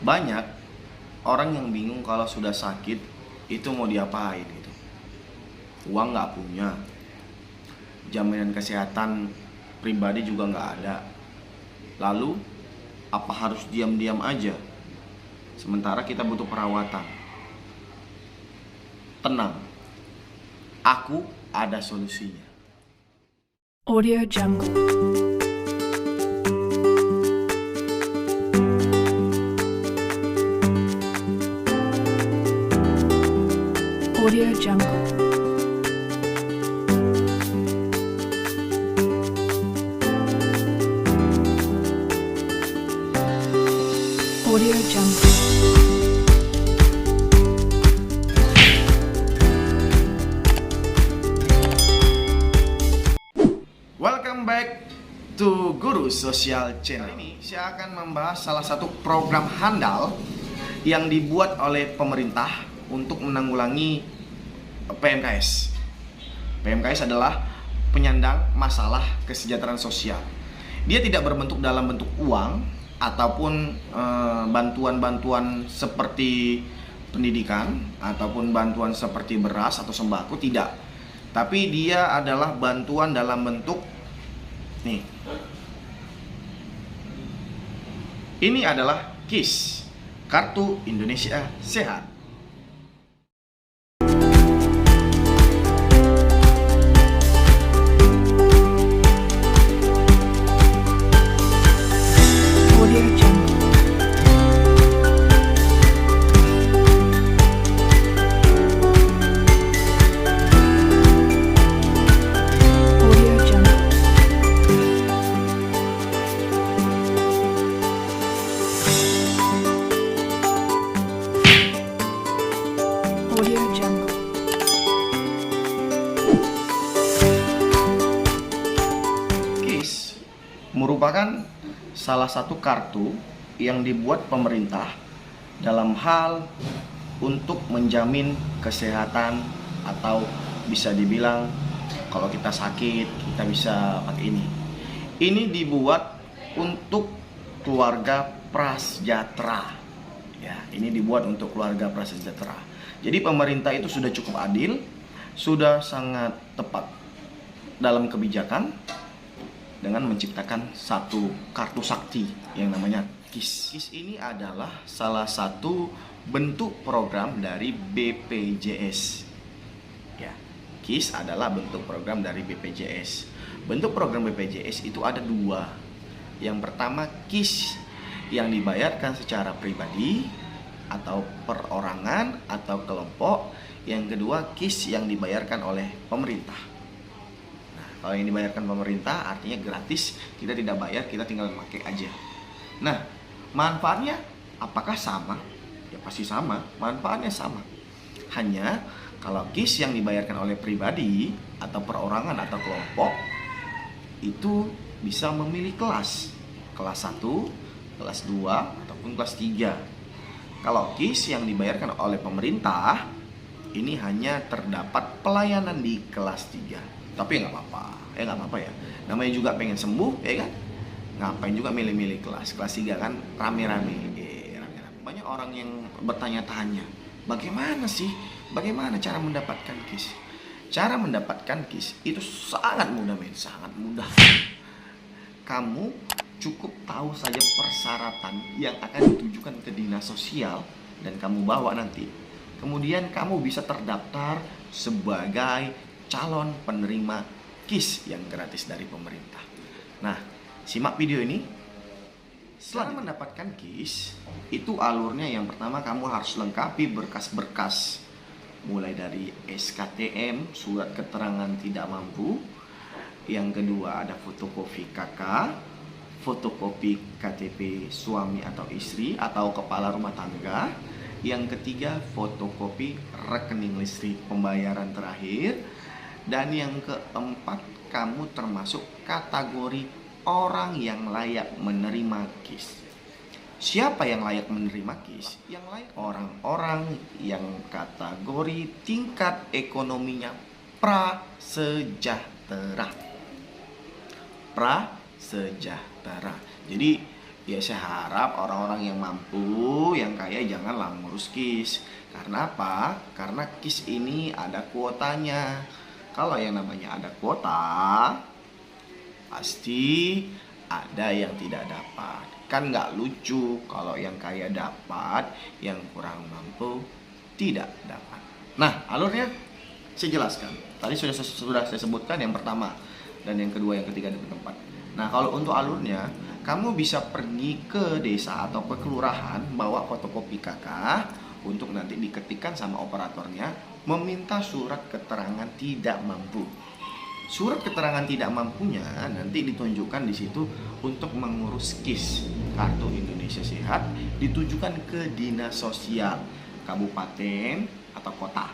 Banyak orang yang bingung kalau sudah sakit itu mau diapain gitu. Uang nggak punya, jaminan kesehatan pribadi juga nggak ada. Lalu apa harus diam-diam aja sementara kita butuh perawatan? Tenang, aku ada solusinya. Audio Jungle. Audio Jungle. Audio Jungle. Welcome back to Guru Sosial Channel. Ini saya akan membahas salah satu program handal yang dibuat oleh pemerintah untuk menanggulangi PMKS. PMKS adalah penyandang masalah kesejahteraan sosial. Dia tidak berbentuk dalam bentuk uang ataupun bantuan-bantuan seperti pendidikan ataupun bantuan seperti beras atau sembako, tidak. Tapi dia adalah bantuan dalam bentuk nih. Ini adalah KIS, Kartu Indonesia Sehat. Audio Jungle. Audio Jungle. Audio Jungle. KIS merupakan salah satu kartu yang dibuat pemerintah dalam hal untuk menjamin kesehatan, atau bisa dibilang kalau kita sakit kita bisa pakai ini. Ini dibuat untuk keluarga prasejahtera. Ya, ini dibuat untuk keluarga prasejahtera. Jadi pemerintah itu sudah cukup adil, sudah sangat tepat dalam kebijakan dengan menciptakan satu kartu sakti yang namanya KIS. KIS ini adalah salah satu bentuk program dari BPJS. Ya, KIS adalah bentuk program dari BPJS. Bentuk program BPJS itu ada dua. Yang pertama KIS yang dibayarkan secara pribadi atau perorangan atau kelompok. Yang kedua KIS yang dibayarkan oleh pemerintah. Kalau yang dibayarkan pemerintah artinya gratis, kita tidak bayar, kita tinggal pakai aja. Nah, manfaatnya apakah sama? Ya pasti sama, manfaatnya sama. Hanya kalau KIS yang dibayarkan oleh pribadi atau perorangan atau kelompok itu bisa memilih kelas 1, kelas 2, ataupun kelas 3. Kalau KIS yang dibayarkan oleh pemerintah ini hanya terdapat pelayanan di kelas 3. Tapi nggak apa-apa ya. Namanya juga pengen sembuh, ya kan? Ngapain juga milih-milih kelas 3 kan rame-rame. Banyak orang yang bertanya-tanya, bagaimana cara mendapatkan KIS? Cara mendapatkan KIS itu sangat mudah, sangat mudah. Kamu cukup tahu saja persyaratan yang akan ditujukan ke dinas sosial dan kamu bawa nanti. Kemudian kamu bisa terdaftar sebagai calon penerima KIS yang gratis dari pemerintah. Nah, simak video ini. Setelah mendapatkan KIS, itu alurnya yang pertama kamu harus lengkapi berkas-berkas. Mulai dari SKTM, surat keterangan tidak mampu. Yang kedua ada fotokopi KK, fotokopi KTP suami atau istri atau kepala rumah tangga. Yang ketiga fotokopi rekening listrik pembayaran terakhir. Dan yang keempat, kamu termasuk kategori orang yang layak menerima KIS. Siapa yang layak menerima KIS? Yang layak orang-orang yang kategori tingkat ekonominya prasejahtera. Prasejahtera. Jadi Ya saya harap orang-orang yang mampu, yang kaya janganlah mengurus KIS. Karena apa? Karena KIS ini ada kuotanya. Kalau yang namanya ada kuota, pasti ada yang tidak dapat. Kan nggak lucu kalau yang kaya dapat, yang kurang mampu tidak dapat. Nah, alurnya saya jelaskan. Tadi sudah saya sebutkan yang pertama dan yang kedua, yang ketiga, dan keempat. Nah, kalau untuk alurnya, kamu bisa pergi ke desa atau ke kelurahan, bawa fotokopi KK untuk nanti diketikkan sama operatornya, meminta surat keterangan tidak mampu. Surat keterangan tidak mampunya nanti ditunjukkan di situ untuk mengurus KIS, Kartu Indonesia Sehat, ditujukan ke dinas sosial kabupaten atau kota.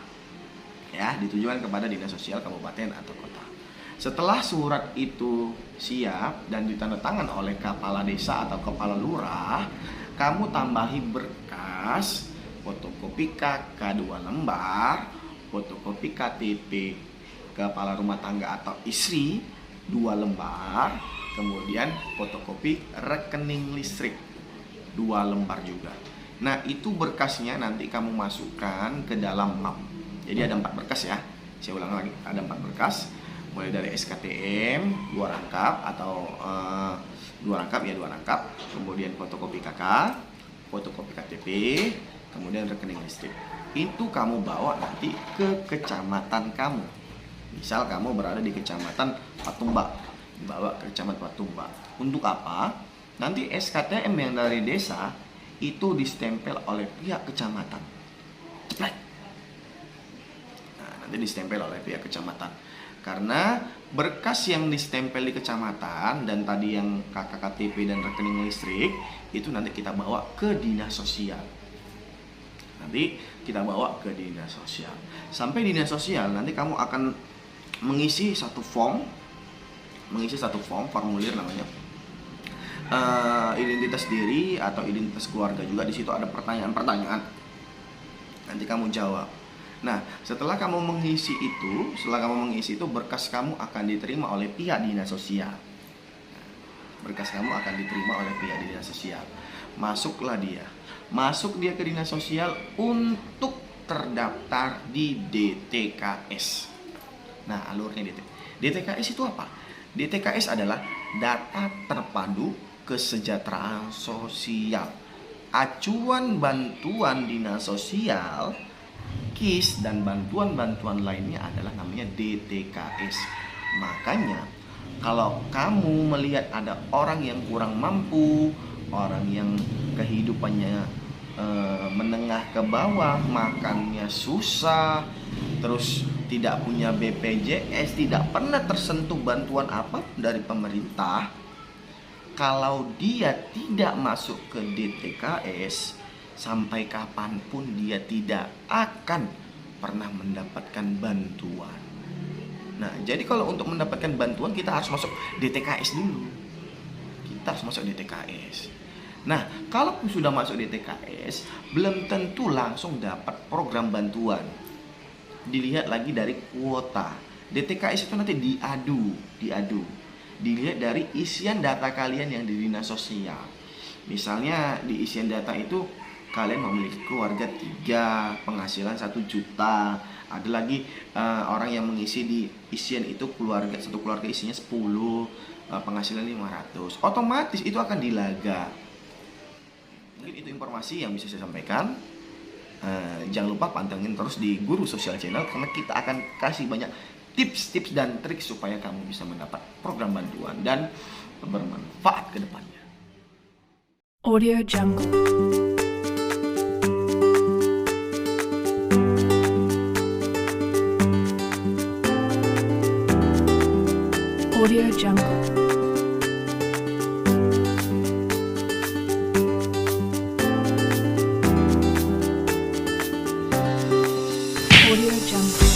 Ya, ditujukan kepada dinas sosial kabupaten atau kota. Setelah surat itu siap dan ditandatangan oleh kepala desa atau kepala lurah, kamu tambahi berkas fotokopi KK 2 lembar, fotokopi KTP kepala rumah tangga atau istri 2 lembar, kemudian fotokopi rekening listrik 2 lembar juga. Nah, itu berkasnya nanti kamu masukkan ke dalam map. Jadi ada 4 berkas ya. Saya ulang lagi, ada 4 berkas. Mulai dari SKTM 2 rangkap atau 2 rangkap, kemudian fotokopi KK, fotokopi KTP, kemudian rekening listrik. Itu kamu bawa nanti ke kecamatan kamu. Misal kamu berada di kecamatan Patumbak, dibawa ke kecamatan Patumbak. Untuk apa? Nanti SKTM yang dari desa itu distempel oleh pihak kecamatan. Ceplek. Nah, nanti distempel oleh pihak kecamatan. Karena berkas yang distempel di kecamatan dan tadi yang KKTP dan rekening listrik itu nanti kita bawa ke dinas sosial. Nanti kita bawa ke dinas sosial. Sampai dinas sosial nanti kamu akan mengisi satu form, formulir namanya. Identitas diri atau identitas keluarga juga, di situ ada pertanyaan-pertanyaan. Nanti kamu jawab. Nah, setelah kamu mengisi itu, berkas kamu akan diterima oleh pihak dinas sosial. Masuk dia ke dinas sosial untuk terdaftar di DTKS. Nah, alurnya DTKS itu apa? DTKS adalah data terpadu kesejahteraan sosial. Acuan bantuan dinas sosial, KIS, dan bantuan-bantuan lainnya adalah namanya DTKS. Makanya kalau kamu melihat ada orang yang kurang mampu, orang yang kehidupannya menengah ke bawah, makannya susah, terus tidak punya BPJS, tidak pernah tersentuh bantuan apa dari pemerintah, kalau dia tidak masuk ke DTKS, sampai kapanpun dia tidak akan pernah mendapatkan bantuan. Nah, jadi kalau untuk mendapatkan bantuan kita harus masuk DTKS dulu. Nah, kalau sudah masuk DTKS, belum tentu langsung dapat program bantuan. Dilihat lagi dari kuota. DTKS itu nanti diadu. Dilihat dari isian data kalian yang di dinas sosial. Misalnya di isian data itu kalian memiliki keluarga 3, penghasilan 1 juta. Ada lagi orang yang mengisi di isian itu satu keluarga isinya 10, penghasilan 500. Otomatis itu akan dilaga. Mungkin itu informasi yang bisa saya sampaikan. Jangan lupa pantengin terus di Guru Sosial Channel, karena kita akan kasih banyak tips-tips dan trik supaya kamu bisa mendapat program bantuan dan bermanfaat ke depannya. Audio Jungle. Audio Jungle. Audio Jungle.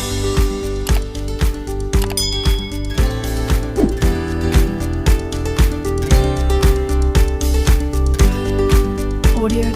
Audio